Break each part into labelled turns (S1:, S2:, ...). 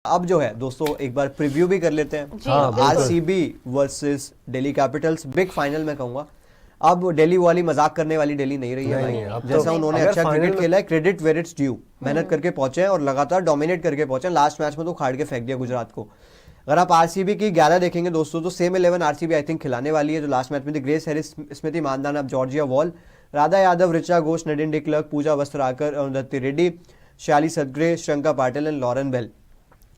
S1: अब जो है दोस्तों एक बार प्रीव्यू भी कर लेते हैं। RCB versus Delhi Capitals, big final मैं कहूंगा। अब दिल्ली वाली मजाक करने वाली दिल्ली नहीं रही है भाई। जैसा उन्होंने अच्छा क्रिकेट खेला है, क्रेडिट वेयर इट्स ड्यू, मेहनत करके पहुंचे हैं और लगातार डोमिनेट करके पहुंचे। लास्ट मैच में तो खाड़ के फेंक दिया गुजरात को। अगर आप आरसीबी की 11 देखेंगे दोस्तों तो सेम 11 आरसीबी आई थिंक खिलाने वाली है जो लास्ट मैच में थी। Grace Harris, Smriti Mandhana, Georgia Wall, Radha Yadav, Richa Ghosh, Nadine de Klerk, Pooja Vastrakar, Arundhati Reddy, Sayali Satghare, Shreyanka Patil and Lauren Bell.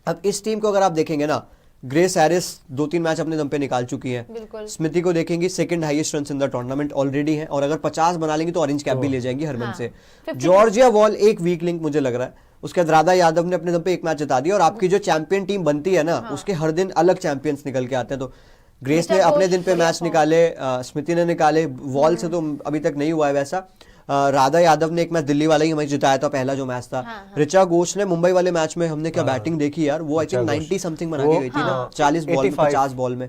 S1: अब इस टीम को अगर आप देखेंगे ना, ग्रेस हैरिस 2-3 मैच अपने दम पे निकाल चुकी हैं। स्मृति को देखेंगे, second highest run in the tournament already है और अगर 50 बना लेंगी तो ऑरेंज कैप भी ले जाएंगी हरमन से। जॉर्जिया वॉल एक वीक लिंक मुझे लग रहा है। उसके बाद राधा यादव ने अपने दम पे एक मैच जिता दिया और आपकी जो चैंपियन टीम बनती है ना, उसके हर दिन अलग चैंपियंस निकल के आते हैं। तो ग्रेस ने अपने दिन पे मैच निकाले, स्मृति ने निकाले, वॉल से तो अभी तक नहीं हुआ है वैसा। राधा यादव ने एक मैच दिल्ली वाला ही मैच जिताया था, पहला जो मैच था। ऋचा घोष ने मुंबई वाले मैच में हमने क्या बैटिंग देखी यार, वो आई थिंक 90 समथिंग बना के गई थी ना, 40 बॉल में 50 बॉल में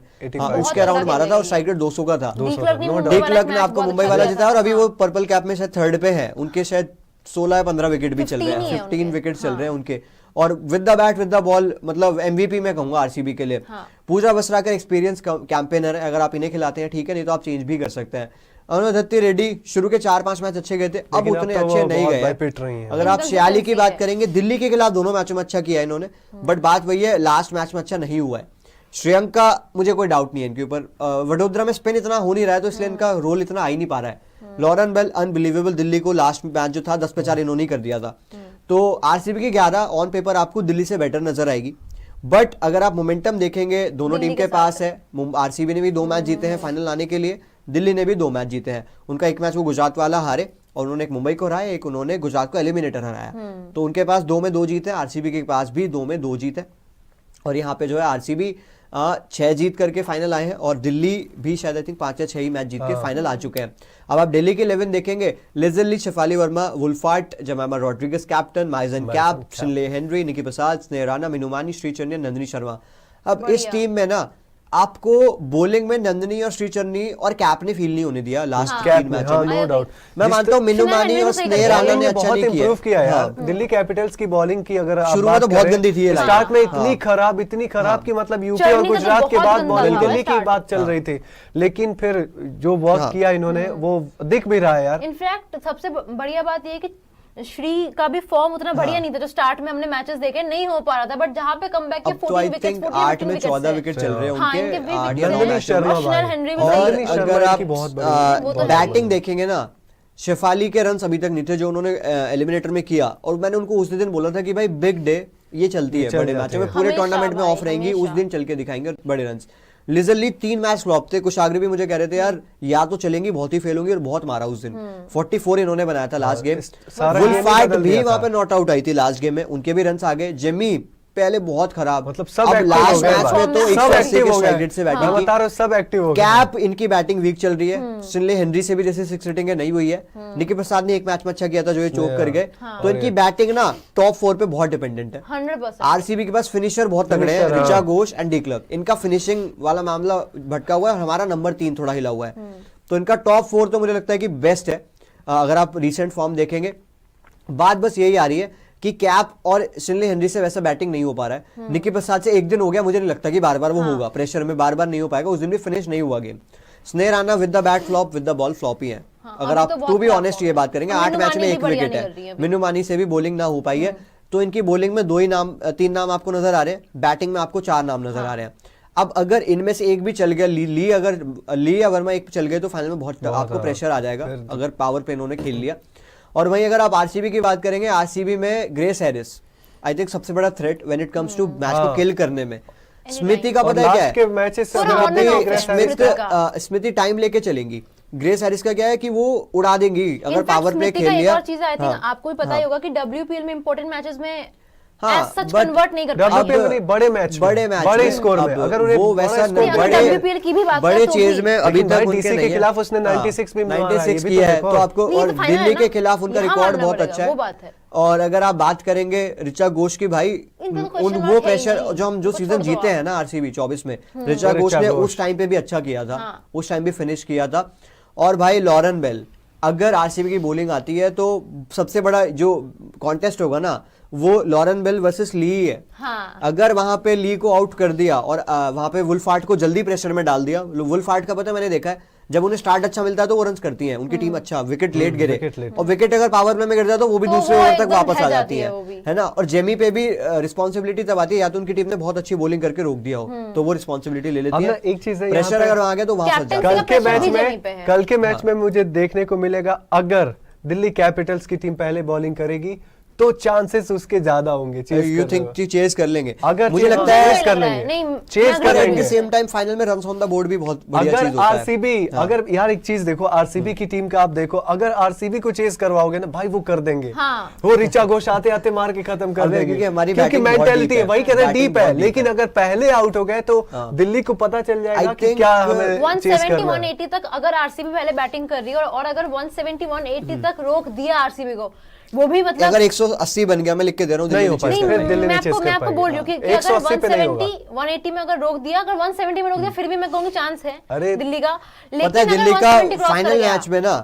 S1: उसके अराउंड मारा था और स्ट्राइक रेट 200 का था। डिक्लर्क ने आपको मुंबई वाला जिताया और अभी वो पर्पल कैप में शायद थर्ड पे है। उनके शायद 16 या 15 विकेट भी चल रहे हैं, 15 विकेट चल रहे हैं उनके। और with the bat with the ball मतलब एमवीपी में कहूंगा आरसीबी के लिए। पूजा वस्त्राकर एक्सपीरियंस कैंपेनर है, अगर आप इन्हें खिलाते हैं ठीक है, नहीं तो आप चेंज भी कर सकते हैं। अरुंधति रेड्डी शुरू के 4-5 मैच अच्छे गए थे, अब उतने अच्छे नहीं गए। अगर आप शियाली की बात करेंगे, दिल्ली के खिलाफ दोनों मैचों में अच्छा किया है इन्होंने, बट बात वही है लास्ट मैच में अच्छा नहीं हुआ है। श्रियंका मुझे कोई डाउट नहीं है इनके ऊपर, वडोदरा में स्पिन इतना हो नहीं रहा है तो इसलिए इनका रोल इतना आ ही नहीं पा रहा है। लॉरेन बेल अनबिलीवेबल, दिल्ली को लास्ट मैच जो था 10 पे 4 इन्होंने ही कर दिया था। तो आरसीबी की 11 ऑन पेपर आपको दिल्ली से बेटर नजर आएगी, बट अगर आप मोमेंटम देखेंगे दोनों टीम के पास है। आरसीबी ने भी 2 मैच जीते हैं फाइनल आने के लिए, दिल्ली ने भी 2 मैच जीते हैं। उनका एक मैच वो गुजरात वाला हारे और उन्होंने एक मुंबई को हराया, एक उन्होंने गुजरात को एलिमिनेटर हराया। तो उनके पास 2 में 2 जीत है, आरसीबी के पास भी 2 में 2 जीत है। और यहाँ पे जो है आरसीबी 6 जीत करके फाइनल आए हैं और दिल्ली भी शायद आई थिंक 5 या 6 ही मैच जीत के फाइनल आ चुके हैं। अब आप दिल्ली के 11 देखेंगे, Lizelle, Shafali Verma, Wolvaardt, Jemimah Rodrigues captain, Marizanne Kapp, Shinelle Henry, Niki Prasad, Sneh Rana, मिनुमानी, श्रीचरनी, Nandini Sharma. अब इस टीम में ना आपको बॉलिंग में नंदिनी और श्रीचरनी और कैप ने फील नहीं होने दिया लास्ट 3 मैचों में, नो डाउट। मैं मानता हूं मिनुमानी और स्नेह राणा ने अच्छा नहीं
S2: किया यार। दिल्ली कैपिटल्स की बॉलिंग की अगर
S1: शुरू में तो बहुत गंदी थी,
S2: स्टार्ट में इतनी खराब कि मतलब यूपी और गुजरात के बाद बॉलिंग दिल्ली की बात चल रही थी, लेकिन फिर जो वर्क किया इन्होंने वो दिख भी रहा है यार।
S3: इनफैक्ट सबसे बढ़िया बात ये है कि श्री का भी फॉर्म उतना बढ़िया नहीं था जो स्टार्ट में हमने मैचेस देखे, नहीं हो पा रहा था, बट जहां पे कमबैक के 14 विकेट्स
S1: 8 में 14 विकेट चल रहे हैं उनके।
S2: नंदिनी शर्मा
S1: और अगर आप बैटिंग देखेंगे ना, शेफाली के रन अभी तक नहीं थे जो उन्होंने एलिमिनेटर में किया, और मैंने उनको उस दिन बोला था कि भाई बिग डे ये चलती है बड़े मैचों में, पूरे टूर्नामेंट में ऑफ रहेंगी, उस दिन चल के दिखाएंगे बड़े रन। लिजली 3 मैच फ्लॉप थे, कुशाग्र भी मुझे कह रहे थे यार या तो चलेंगी, बहुत ही फेल होंगी, और बहुत मारा उस दिन। 44 इन्होंने बनाया था लास्ट गेम। वुल्फार्ट भी वहां पे नॉट आउट आई थी लास्ट गेम में, उनके भी रन आ गए। जेमी पहले बहुत खराब,
S2: मतलब सब
S1: लास्ट मैच में तो 180 के स्ट्राइक रेट से बैटिंग की।
S2: बता रहा हूं सब एक्टिव हो गए।
S1: कैप इनकी बैटिंग वीक चल रही है, शिनले हेनरी से भी जैसे 6 रेटिंग है नहीं हुई है। निकी प्रसाद ने एक मैच में अच्छा किया था जो ये चोक कर गए। तो इनकी बैटिंग ना टॉप 4 पे बहुत डिपेंडेंट है।
S3: 100%।
S1: आरसीबी के पास फिनिशर बहुत तगड़े हैं, ऋचा घोष एंड डिक्लर्क। इनका फिनिशिंग वाला मामला भटका हुआ है, हमारा नंबर 3 थोड़ा हिला हुआ है। तो इनका टॉप 4 तो मुझे लगता है कि बेस्ट है अगर आप रिसेंट फॉर्म देखेंगे। बात बस यही आ रही है कि कैप और शिनले हेनरी से वैसा बैटिंग नहीं हो पा रहा है। निकी प्रसाद से एक दिन हो गया, मुझे नहीं लगता कि बार बार वो होगा, प्रेशर में बार बार नहीं हो पाएगा, उस दिन भी फिनिश नहीं हुआ game. Sneh Rana with the bat flop, with the ball flop ही है। अगर आप टू बी ऑनेस्ट ये बात करेंगे, 8 मैच में 1 विकेट है। मिनुमानी से भी बॉलिंग ना हो पाई है, तो इनकी बॉलिंग में 3 नाम आपको नजर आ रहे हैं, बैटिंग में आपको 4 नाम नजर आ रहे हैं। अब अगर इनमें से एक भी चल गया, ली या वर्मा एक चल गए तो फाइनल में बहुत आपको प्रेशर आ जाएगा अगर पावर पे इन्होंने खेल लिया। और वहीं अगर आप आरसीबी की बात करेंगे, आरसीबी में ग्रेस हैरिस आई थिंक सबसे बड़ा threat when it comes to match को किल करने में। स्मृति का पता है क्या है, स्मृति टाइम लेके चलेंगी। ग्रेस हैरिस का क्या है कि वो उड़ा देंगी अगर पावर प्ले खेल लिया।
S3: और चीज आई थिंक आपको भी पता ही होगा कि डब्ल्यूपीएल में इंपॉर्टेंट मैचेस में सच कन्वर्ट नहीं कर
S2: पाते, बड़े मैच बड़े स्कोर में, अगर उन्हें
S1: वो वैसा
S3: डब्ल्यूपीएल की भी बात
S1: बड़े चेज में अभी तक उनके
S2: के खिलाफ उसने 96 भी
S1: 96 किया है, तो आपको और दिल्ली के खिलाफ उनका रिकॉर्ड बहुत अच्छा है। और अगर आप बात करेंगे ऋचा घोष की, भाई वो प्रेशर जो सीजन जीते हैं ना आरसीबी 24 में, ऋचा घोष ने उस टाइम पे भी अच्छा किया था, उस टाइम भी फिनिश किया था। और भाई लॉरेन बेल, अगर आरसीबी की बॉलिंग आती है तो सबसे बड़ा जो कॉन्टेस्ट होगा ना वो लॉरेन बेल वर्सेस ली है।
S3: हाँ।
S1: अगर वहां पे ली को आउट कर दिया और वहां पे वुल्फार्ट को जल्दी प्रेशर में डाल दिया, वुल्फार्ट का पता मैंने देखा है जब उन्हें स्टार्ट अच्छा मिलता है तो वो रन्स करती हैं, उनकी टीम अच्छा, विकेट लेट गिरे और विकेट अगर पावर प्ले में गिर जाए तो वो भी दूसरे ओवर तक वापस आ जाती है ना। और जेमी पे भी रिस्पॉन्सिबिलिटी तब आती है या तो उनकी टीम ने बहुत अच्छी बॉलिंग करके रोक दिया हो तो वो रिस्पॉन्सिबिलिटी ले लेती है।
S2: एक चीज है,
S1: प्रेशर अगर वहां गया तो वहां फंस जाता है।
S2: कल के मैच में मुझे देखने को मिलेगा अगर दिल्ली कैपिटल्स की टीम पहले बॉलिंग करेगी तो चांसेस उसके ज्यादा होंगे।
S1: यू थिंक चेज कर लेंगे?
S2: अगर
S1: मुझे लगता है
S2: चेज कर लेंगे, चेज करेंगे।
S1: सेम टाइम फाइनल में रन्स ऑन द बोर्ड भी बहुत बढ़िया चीज होता है।
S2: आरसीबी अगर यार एक चीज देखो, आरसीबी की टीम का आप देखो, अगर आरसीबी को चेज करवाओगे ना भाई वो कर देंगे। वो रिचा घोष आते आते मार के खत्म कर देंगे क्योंकि मेंटालिटी है, वही कह रहे हैं डीप है। लेकिन अगर पहले आउट हो गए तो दिल्ली को पता चल जाएगा कि क्या हमें
S3: 170-180 तक अगर आरसीबी पहले बैटिंग कर रही है और अगर 170-180 तक रोक दिया आरसीबी को, वो भी मतलब
S1: अगर 180 बन गया, मैं लिख के दे रहा हूँ,
S2: नहीं हो पाएगा।
S3: मैं आपको बोल रही हूँ कि अगर 170-180 में अगर रोक दिया, अगर 170 में रोक दिया फिर भी मैं कहूँगी चांस है दिल्ली का।
S1: पता है दिल्ली का फाइनल मैच में ना,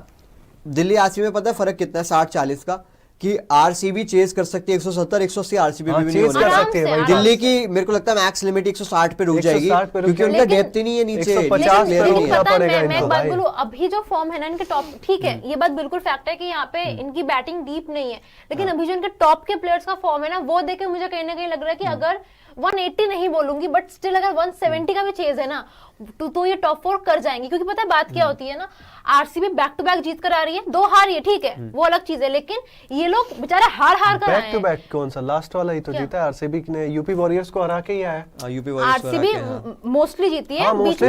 S1: दिल्ली आरसीबी में पता है फर्क कितना है 60-40 का, कि आरसीबी चेज कर सकती है 170, 180 आरसीबी भी नहीं होने वाली। दिल्ली की मेरे को लगता है मैक्स लिमिट 160 पे रुक जाएगी क्योंकि उनका डेप्थ ही नहीं है नीचे।
S3: मैं एक बात बोलूं, अभी जो फॉर्म है ना इनके टॉप, ठीक है ये बात बिल्कुल फैक्ट है कि यहाँ पे इनकी बैटिंग डीप नहीं है, लेकिन अभी जो इनके टॉप के प्लेयर्स का फॉर्म है ना वो देख के मुझे कहीं ना कहीं लग रहा है कि अगर 180 नहीं बोलूंगी बट स्टिल अगर 170 का भी चेज है ना तो ये टॉप 4 कर जाएंगी। क्योंकि पता है बात क्या होती है ना, आरसीबी बैक टू बैक जीत कर आ रही है, 2 हार है ठीक है वो अलग चीज है, लेकिन ये लोग बेचारे हार कर आए हैं।
S2: बैक टू बैक कौन सा, लास्ट वाला ही तो जीता है आरसीबी ने, यूपी वॉरियर्स को हरा के ही आया।
S1: यूपी वॉरियर्स
S3: आरसीबी मोस्टली जीती है, बीच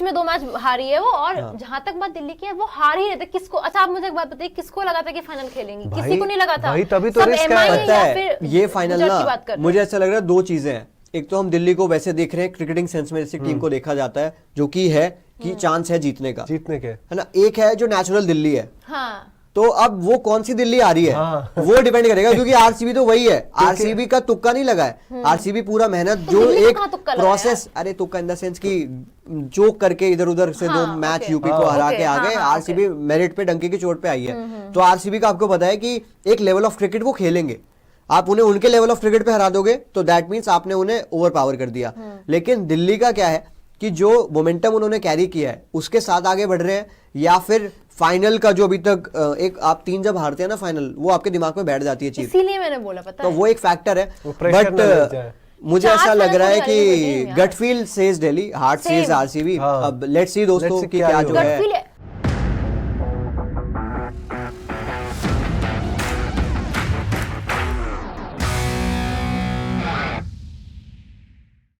S3: में 2 मैच हारी है वो। और जहां तक बात दिल्ली की है वो हार ही रहते किसको। अच्छा आप मुझे एक बात बताइए, किसको लगा था कि फाइनल खेलेंगी? किसी को नहीं लगा था।
S2: तभी तो रिस्क
S1: है ये फाइनल ना। मुझे ऐसा लग रहा है 2 चीजें हैं, एक तो हम दिल्ली को वैसे देख रहे हैं क्रिकेटिंग सेंस में जैसे टीम को देखा जाता है जो कि है कि चांस है जीतने के, है ना। एक है जो नेचुरल दिल्ली है।
S3: हाँ।
S1: तो अब वो कौन सी दिल्ली आ रही है वो डिपेंड करेगा क्योंकि आरसीबी तो वही है, आरसीबी का तुक्का नहीं लगा है। आरसीबी पूरा मेहनत जो एक प्रोसेस, अरे तुक्का इन द सेंस की जोक करके इधर उधर से 2 मैच यूपी को हरा के आ गए। आरसीबी मेरिट पे डंके की चोट पे आई है। तो आरसीबी का आपको पता है कि एक लेवल ऑफ क्रिकेट वो खेलेंगे, आप उन्हें उनके लेवल ऑफ क्रिकेट पे हरा दोगे तो दैट मींस आपने उन्हें ओवर पावर कर दिया। लेकिन दिल्ली का क्या है कि जो मोमेंटम उन्होंने कैरी किया है उसके साथ आगे बढ़ रहे हैं, या फिर फाइनल का जो अभी तक एक आप 3 जब हारते हैं ना फाइनल, वो आपके दिमाग में बैठ जाती है चीज,
S3: इसीलिए मैंने बोला पता
S1: तो वो एक फैक्टर है। बट मुझे ऐसा लग रहा है कि gut feel says Delhi, heart says RCB. अब लेट्स सी दोस्तों कि क्या जो है